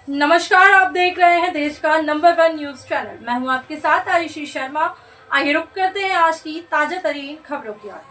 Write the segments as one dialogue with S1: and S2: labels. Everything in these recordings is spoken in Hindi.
S1: नमस्कार, आप देख रहे हैं देश का नंबर 1 न्यूज चैनल। मैं हूं आपके साथ आयुषी शर्मा। आइए रुक करते हैं आज की ताजा तरीन खबरों की ओर।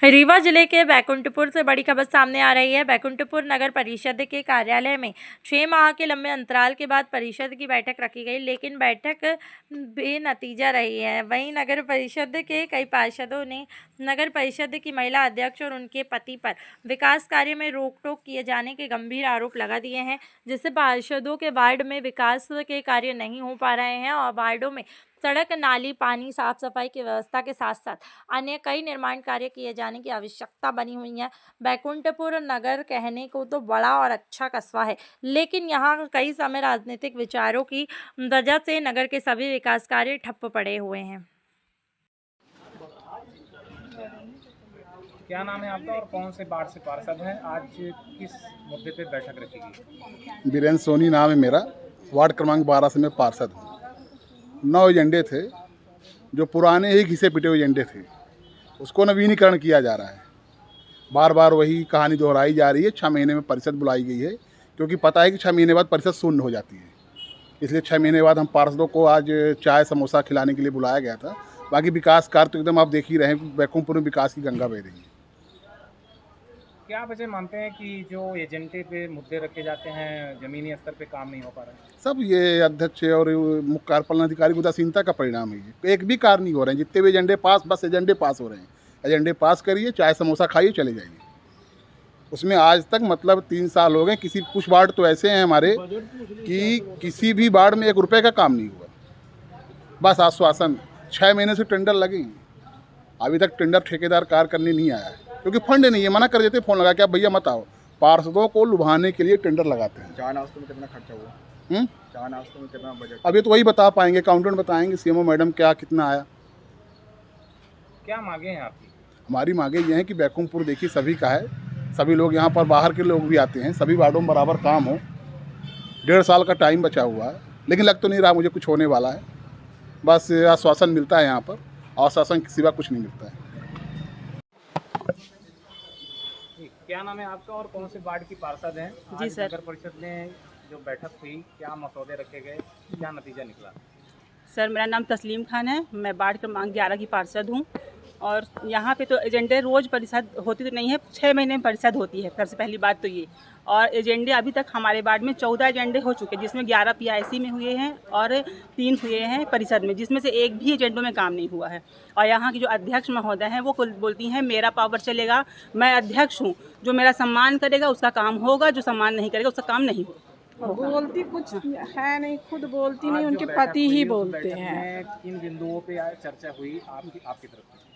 S1: रीवा जिले के बैकुंठपुर से बड़ी खबर सामने आ रही है। बैकुंठपुर नगर परिषद के कार्यालय में 6 माह के लंबे अंतराल के बाद परिषद की बैठक रखी गई, लेकिन बैठक बेनतीजा रही है। वहीं नगर परिषद के कई पार्षदों ने नगर परिषद की महिला अध्यक्ष और उनके पति पर विकास कार्य में रोक टोक किए जाने के गंभीर आरोप लगा दिए हैं, जिससे पार्षदों के वार्ड में विकास के कार्य नहीं हो पा रहे हैं और वार्डों में सड़क, नाली, पानी, साफ सफाई की व्यवस्था के साथ साथ अन्य कई निर्माण कार्य किए जाने की आवश्यकता बनी हुई है। बैकुंठपुर नगर कहने को तो बड़ा और अच्छा कस्बा है, लेकिन यहाँ कई समय राजनीतिक विचारों की वजह से नगर के सभी विकास कार्य ठप्प पड़े हुए हैं।
S2: क्या नाम है आपका और कौन से वार्ड से पार्षद हैं? आज किस मुद्दे पे बैठक रखी गई?
S3: बीरेंद्र सोनी नाम है मेरा। वार्ड क्रमांक 12 से मैं पार्षद हूँ। 9 एजेंडे थे जो पुराने ही घिसे पिटे हुए एजेंडे थे, उसको नवीनीकरण किया जा रहा है। बार बार वही कहानी दोहराई जा रही है। 6 महीने में परिषद बुलाई गई है, क्योंकि पता है कि 6 महीने बाद परिषद शून्य हो जाती है। इसलिए 6 महीने बाद हम पार्षदों को आज चाय समोसा खिलाने के लिए बुलाया गया था। बाकी विकास कार्य तो एकदम आप देख ही रहे हैं, बैकुंठपुर में विकास की गंगा बह रही है।
S2: क्या वजह मानते हैं कि जो एजेंडे पे मुद्दे रखे जाते हैं जमीनी स्तर पे काम नहीं हो पा रहा है?
S3: सब ये अध्यक्ष और मुख्य कार्यपालन अधिकारी की उदासीनता का परिणाम है। ये एक भी कार्य नहीं हो रहे हैं। जितने भी एजेंडे पास, बस एजेंडे पास हो रहे हैं। एजेंडे पास करिए, चाय समोसा खाइए, चले जाइए। उसमें आज तक मतलब 3 साल हो गए, कुछ वार्ड तो ऐसे हैं हमारे कि किसी भी वार्ड में 1 रुपये का काम नहीं हुआ, बस आश्वासन। 6 महीने से टेंडर लगे हैं, अभी तक टेंडर ठेकेदार कार्य करने नहीं आया है, क्योंकि फंड नहीं है। मना कर देते फ़ोन लगा के, आप भैया मत आओ। पार्षदों को लुभाने के लिए टेंडर लगाते हैं।
S4: चाय नाश्ते में कितना खर्चा हुआ? चाय नाश्ते में कितना बजट?
S3: अभी तो वही बता पाएंगे, अकाउंटेंट बताएंगे, सीएमओ मैडम क्या कितना आया।
S2: क्या मांगे हैं आपकी?
S3: हमारी मांगे ये हैं कि बैकुंठपुर देखिए सभी का है, सभी लोग यहाँ पर बाहर के लोग भी आते हैं, सभी वार्डों में बराबर काम हो। 1.5 साल का टाइम बचा हुआ है, लेकिन लग तो नहीं रहा मुझे कुछ होने वाला है। बस आश्वासन मिलता है यहाँ पर, आश्वासन के सिवा कुछ नहीं मिलता है।
S2: क्या नाम है आपका और कौन से वार्ड की पार्षद हैं?
S5: जी सर।
S2: नगर परिषद में जो बैठक हुई, क्या मसौदे रखे गए, क्या नतीजा निकला?
S5: सर, मेरा नाम तस्लीम खान है। मैं वार्ड क्रमांक 11 की पार्षद हूँ। और यहाँ पे तो एजेंडे रोज़ परिषद होती तो नहीं है, 6 महीने में परिषद होती है। सबसे पहली बात तो ये, और एजेंडे अभी तक हमारे वार्ड में 14 एजेंडे हो चुके हैं, जिसमें 11 पीआईसी में हुए हैं और 3 हुए हैं परिषद में, जिसमें से एक भी एजेंडों में काम नहीं हुआ है। और यहाँ की जो अध्यक्ष महोदय हैं वो बोलती हैं मेरा पावर चलेगा, मैं अध्यक्ष हूँ, जो मेरा सम्मान करेगा उसका काम होगा, जो सम्मान नहीं करेगा उसका काम नहीं होगा।
S6: बोलती कुछ है नहीं, खुद बोलती नहीं, उनके पति ही बोलते हैं।
S2: किन बिंदुओं पे चर्चा हुई आपकी तरफ से?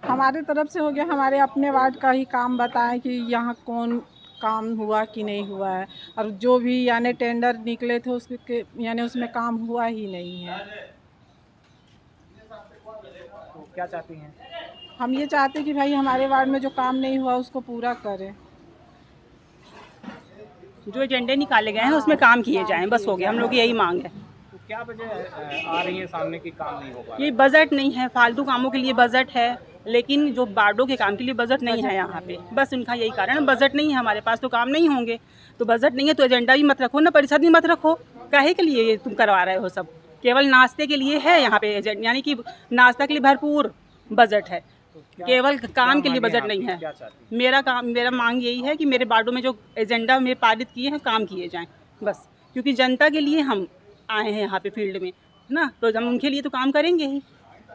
S6: हमारे तरफ से हो गया, हमारे अपने वार्ड का ही काम बताएं कि यहाँ कौन काम हुआ कि नहीं हुआ है, और जो भी यानी टेंडर निकले थे उसके यानी उसमें काम हुआ ही नहीं है।
S2: तो क्या चाहती हैं?
S6: हम ये चाहते कि भाई हमारे वार्ड में जो काम नहीं हुआ उसको पूरा करें।
S5: जो एजेंडे निकाले गए हैं उसमें काम किए जाएँ, बस हो गया। हम लोग की यही मांग है।
S2: तो क्या वजह आ रही है सामने कि काम नहीं हो पा रहा?
S5: ये बजट नहीं है, फालतू कामों के लिए बजट है, लेकिन जो वार्डों के काम के लिए बजट नहीं है यहाँ पे। बस उनका यही कारण है, बजट नहीं है हमारे पास तो काम नहीं होंगे। तो बजट नहीं है तो एजेंडा भी मत रखो ना, परिषद भी मत रखो। काहे के लिए ये तुम करवा रहे हो? सब केवल नाश्ते के लिए है यहाँ पे एजेंडा, यानी कि नाश्ता के लिए भरपूर बजट है, केवल काम के लिए बजट नहीं है। मेरा मांग यही है कि मेरे वार्डों में जो एजेंडा में पारित किए हैं काम किए जाएं, बस। क्योंकि जनता के लिए हम आए हैं यहाँ पे फील्ड में, है ना, तो हम उनके लिए तो काम करेंगे ही।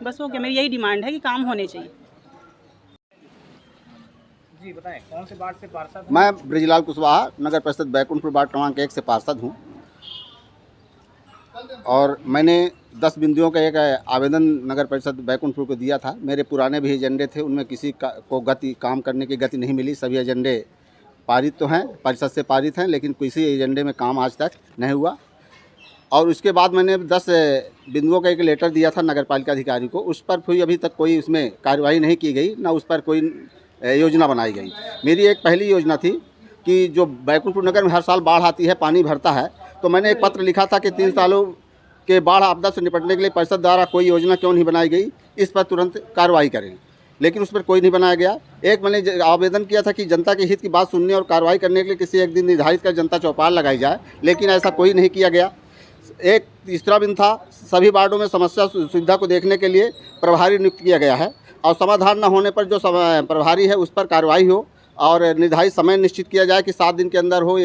S5: बस हो गया, मेरी यही डिमांड है कि काम होने चाहिए।
S2: जी बताएं, कौन से वार्ड से पार्षद?
S4: मैं ब्रिजलाल कुशवाहा, नगर परिषद बैकुंठपुर वार्ड क्रमांक 1 से पार्षद हूँ। और मैंने 10 बिंदुओं का एक आवेदन नगर परिषद बैकुंठपुर को दिया था। मेरे पुराने भी एजेंडे थे, उनमें किसी को काम करने की गति नहीं मिली। सभी एजेंडे पारित तो हैं, परिषद से पारित हैं, लेकिन किसी एजेंडे में काम आज तक नहीं हुआ। और उसके बाद मैंने 10 बिंदुओं का एक लेटर दिया था नगर पालिका अधिकारी को, उस पर फिर अभी तक कोई उसमें कार्रवाई नहीं की गई, ना उस पर कोई योजना बनाई गई। मेरी एक पहली योजना थी कि जो बैकुंठपुर नगर में हर साल बाढ़ आती है, पानी भरता है, तो मैंने एक पत्र लिखा था कि 3 सालों के बाढ़ आपदा से निपटने के लिए परिषद द्वारा कोई योजना क्यों नहीं बनाई गई, इस पर तुरंत कार्रवाई करें। लेकिन उस पर कोई नहीं बनाया गया। एक मैंने आवेदन किया था कि जनता के हित की बात सुनने और कार्रवाई करने के लिए किसी एक दिन निर्धारित कर जनता चौपाल लगाई जाए, लेकिन ऐसा कोई नहीं किया गया। एक तीसरा दिन था, सभी वार्डों में समस्या सुविधा को देखने के लिए प्रभारी नियुक्त किया गया है और समाधान न होने पर जो प्रभारी है उस पर कार्रवाई हो और निर्धारित समय निश्चित किया जाए कि 7 दिन के अंदर हो।